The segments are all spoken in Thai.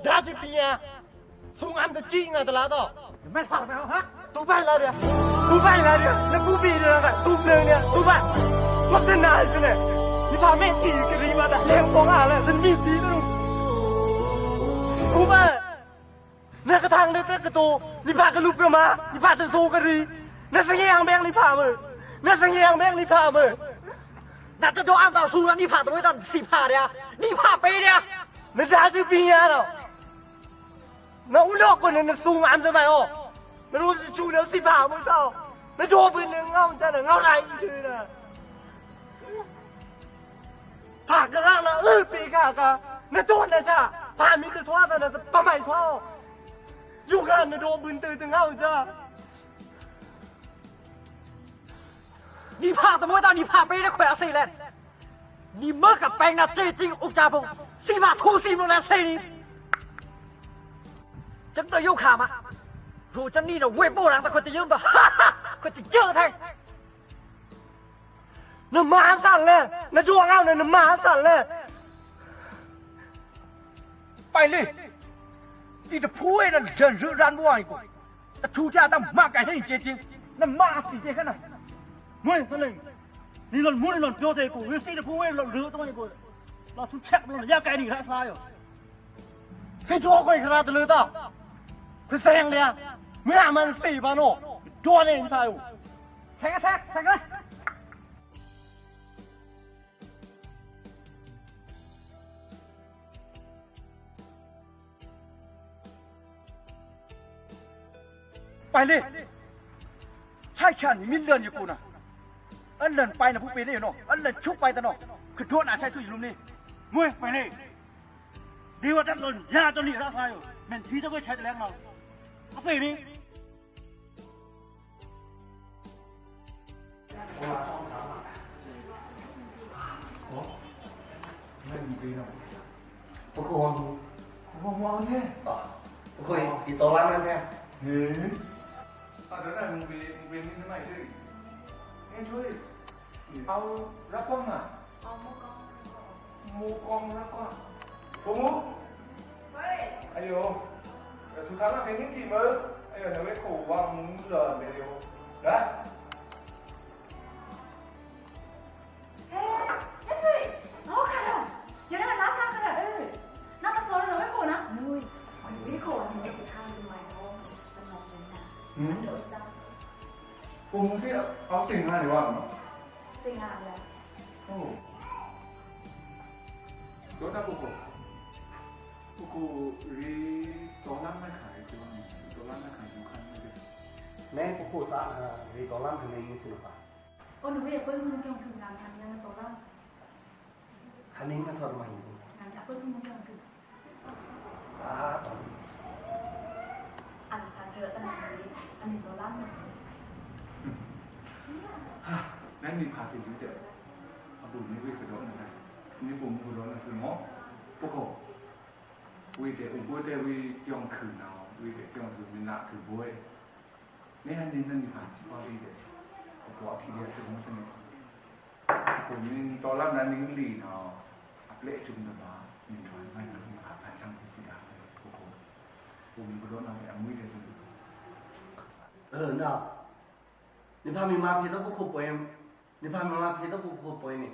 ဒါစီပြင်းဆုံးအမ်တကြီးနေတာလားတော့မဆောက်မဟာသူပိုင်လာတယ်နပူပြီးတယ်ကသူပြင်းနေသူပိုင်မစနာစနေဒီပါမင်းတီကလေးမတာလဲပေါ်လာလဲစမိတီတို့သူပိုင်那个汤的这个多，你怕个路不嘛？你怕这苏个的，那是样病你怕么？那是样病你怕么？那这都按照书了，你怕都会到谁怕的呀？你怕背的呀？那啥就变样了？那我老个人那苏安怎么哦？那都是除了谁怕么到？那多不能熬真的熬来一去的。怕个让那别个，那多那啥，怕明个拖的那是不买拖。有看那多笨蛋真好着，你怕怎么到？你怕背的快要谁来？你没个背那最近屋家崩，谁把土谁不来谁你？真的有看吗？如真你的微博上的快点用的，哈哈，快点叫他！那马上了，那装上了，那马上了，拜嘞！你的铺位的人热然不爱过，那出家当马改成你结晶，那马死这看呐，我是嘞，你老母你老交这个，你死的铺位老热怎么一个，老出吃不了，要改你还啥哟？谁做会看他的热到？快生的，没俺们死吧喏，做的你怕哟？猜个。ไปเลยใช่ฉันมีเรื่องอยู่กูนะอันเล่นไปนะผู้เป็นนี่เนาะอันเล่นชุบไปแต่เนาะคือโทษนะใช่สุดอยู่ตรงนี้มวยไปเลยดีว่าจะหล่นยาตัวนี้ราคาอยู่แม่นทีจะไม่ใช้แต่แรงเราเอาสินี่ไม่มีปีนะพวกคนเนี่ยพวกคนอีโตร้านนั่นเนี่ยเฮ้ยđó là mình về như thế này chứ nghe thôi ao rác quăng à mua con rác quăng cô mua ai vô thứ tháng là cái những gì mới ai ở cái khổ quăng muốn giờ để điều đấy nó khá rồi giờ nó là lắm lắm rồi nó có số nó mới khổ nó mùi cái khổ là mình phải thay ngoài thôi nó ngọt lên nè cô muốn biết áo xinh hay là không? Xinh à vậy? Ồ. Đó là cô đi tổ lắm mới khải chứ tổ lắm mới khải không khăn như thế. Nè cô xã đi tổ lắm thì mình xử phạt. Ôi nó bây giờ quên không trong thường làm thành ra tổ lắm. Hắn ấy nó thật mày. Làm đã quên không trong thường. Tổng. Ăn xa chữa tân này ăn mình tổ lắm này. Nên mình phạt thì như thế. Bùn như vậy phải đó là này. Như bùn của đó là phải mó. Bố khổ. Vì để ủng bố để vì trong khử nào. Vì để trong khử mình lạ khử bố ấy. Nên anh nên mình phạt chỉ qua vì để. Có thì để cho nó cho mình. Cũng như to lắm là những lì nào. Áp lệ chung được đó. Mình nói ngay là mình phạt phải sang cái gì đó. Bố khổ. Bùn của đó là phải ăn nguy để cho được. Nào. 你怕你妈皮都不哭不em，你怕你妈皮都不哭不呢？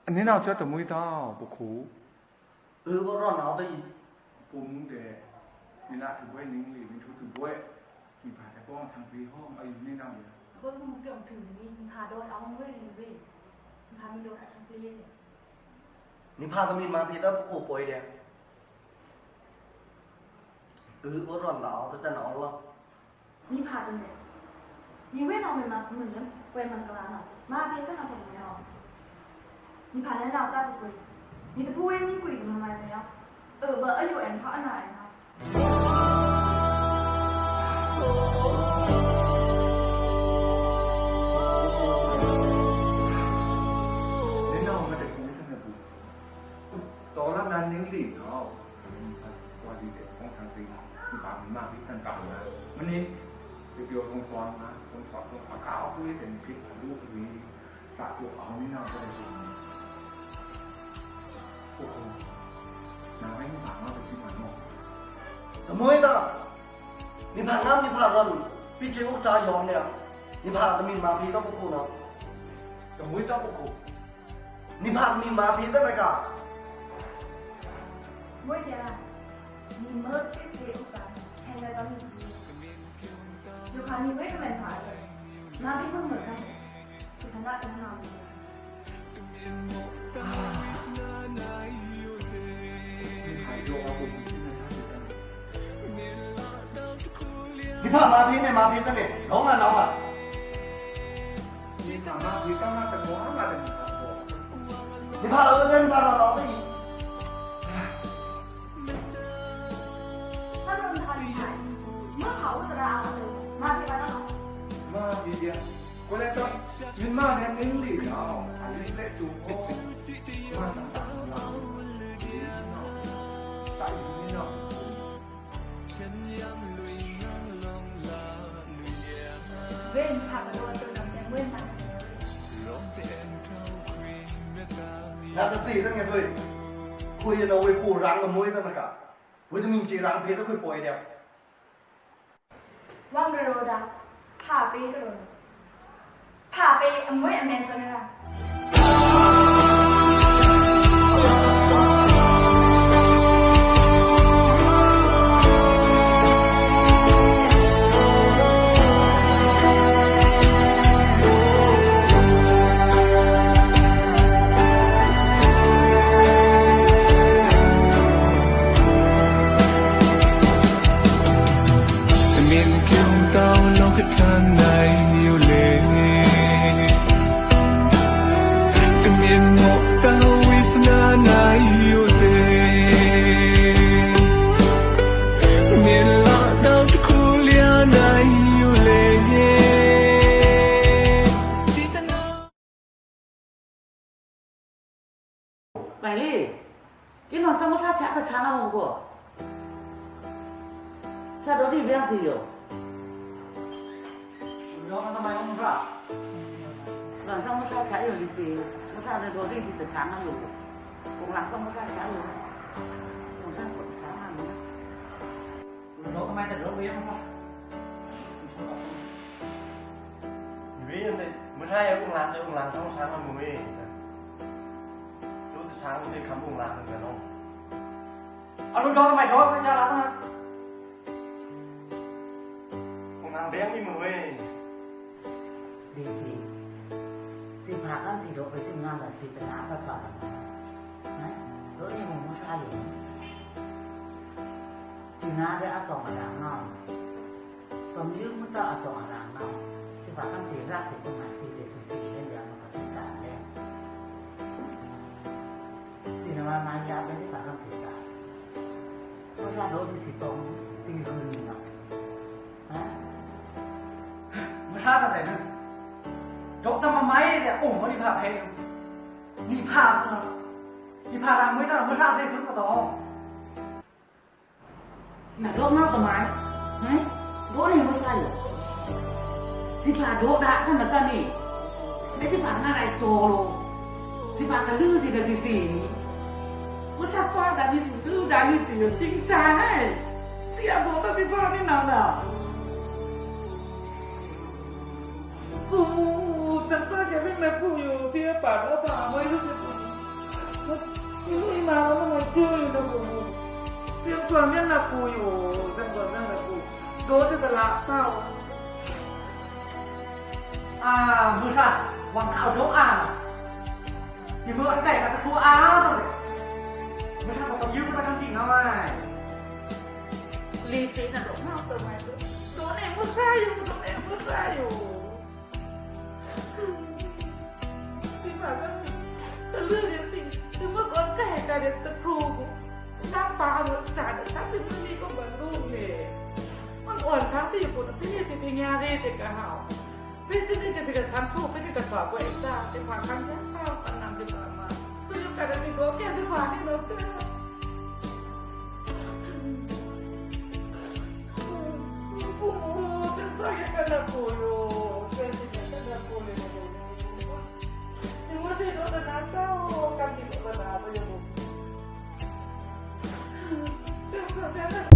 อันนี้เราจะแต่มือเท้าบุคูว่าร้อนหนาวตัวอี ปุ่มเดมีละถือไว้นิ่งหลีมีทุกถือไว้มีผ่าแต่ป้องทางปีห้องไอ้นี่นั่งเลย Quên không kiểu thử mình thả đôi áo mới đi về. Thả mình đôi ở trong kia rồi. 你怕他们妈皮都不哭不的？ว่าร้อนหนาวตัวจะหนาวหรอ？你怕的呢？你为什么嘛女人为什么干嘛？妈别跟他怎么样？你怕人家家不贵，你的不为你贵怎么买的呀？不，哎呦，俺他俺哪俺他。你那我们得估真的估，到了南宁里头，ว่าดีเด็กของทางปีที่ปากมันมากที่ท่านกล่าวนะวันนี้เดียวตรงซ้อนนะตรงซ้อนตรงขาวคือเป็นพิษของลูกวีสะตัวเอานี่น่าจะได้ดีโอ้โหน้าไม่หวังว่าจะจิ้มมันหมด မွေးသား你怕俺你怕人毕竟我咋样呢你怕他们马屁都不可能就每都不够你怕他们马屁的那个မွေးကြလား你没对这个吧现在到你有看你为什么怕的哪里不能看就看那真好你怕马屁呢？马屁的呢？弄啊弄啊！你他妈你刚刚在光那里你怕儿子？你怕老子？他们他厉害，没好的啦，马屁把他弄。妈逼的，过来说，你妈连能力了，还是在做我，妈当大了，大姨呢？เว้นผักโดนจนน้ำแดงเว้นมัน那个谁在那对？可以那为不让个妹的那个，为什么你让别的会播一点？ ว่างกระโดดผ่าไปกระโดดผ่าไปอมวยอเมนจังเลย thân này yêu lệ cái miền ngọc tao isna này yêu tê miền lạ đau kulia này yêu lệ bảy đi cái nó sao mà sao chả có sáng nào của sao đó thì biết gì rồi nóทำไมมันพลาด lần sau nó sao chả rồi thì nó sao rồi đó thì chỉ sáng nào rồi cũng làm xong nó sao chả rồi còn sao còn sáng nào nữa nóทำไมแต่เราเบี้ยมันพลาดเบี้ยเนี่ยไม่ใช่องค์หลังเลยองค์หลังต้องช้างมันมือรู้จะช้างมันเป็นคำองค์หลังเหมือนกันน้องเอาลูกน้องทำไมเขาไม่ใช่หลังนะองค์หลังเบี้ยมีมือđi thì xin phạt ăn thì độ với xin ngon là chỉจะหาก็ถอดนะรถนี่ผมไม่ใช่อยู่สินะได้อาสองอารังนอกตอนยืมมันต้องอาสองอารังนอกสิฝากคำสีรากสีต้นไม้สีเดสีสีเล่นเดียวมันก็สิการเล่นสินะว่ามายาเป็นสิฝากคำสีสายเพราะฉะนั้นรถสีตรงสีคืนเนาะนะไม่ใช่กันแต่นึงยกทำมาไหมเนี่ยโอ้โหนี่พาเพลงนี่พาซะนี่พาทางไม่ต้องไม่พาเสียสุดกระตองน่ะรถนอกต้นไม้ไหนรถนี่ไม่ใช่หรอที่พาโดดะนั่นน่ะกันนี่ไม่ที่พาหน้าไรโจโลที่พากระลือที่กระสีสีว่าถ้าฟ้าดานี่ดื้อดานี่สีจริงใจเสียบอกว่าที่ฟ้านี่นานอ่ะโอ้แต่ป้าแกไม่มาพูดอยู่ที่ป่าแล้วป่าไม่รู้จะพูดไม่มาแล้วมันช่วยนะผมเรื่องความยังน่าพูดอยู่เรื่องความยังน่าพูดโดนจะละเศร้ามือค่ะวางข่าวโจ๊กที่มือไก่กับตะคูเลยไม่ใช่ต้องยืมมาทำจริงเอาไว้ลีจีน่ะหลงนอกตัวมาโดนเองก็ใช่อยู่โดนเองก็ใช่อยู่ที่ผ่านมาแต่เรื่องนี้จริงคือเมื่อก่อนแก่ใจเด็กตะครูหน้าตาเหมือนจ่าแต่ทั้งที่มันมีก็เหมือนลูกเนี่ยมันอ่อนทั้งที่ปุ่นที่นี่ที่งานเด็กกะหาวไม่ใช่ที่จะเป็นทั้งคู่ไม่ใช่แต่ฝากไว้จ้าแต่ฝากทั้งแค่ข้าวอันนั้นที่ผ่านมาคือยังแต่ในตัวแก่ที่ผ่านที่เราเจอโอ้โหจะใส่กันนะปู่อยู่เป็นสิ่งที่จะปู่เลยถึงว่าที่เราจะน้ำเต้ากันที่เราจะน้ำไปอยู่เจ้าค่ะ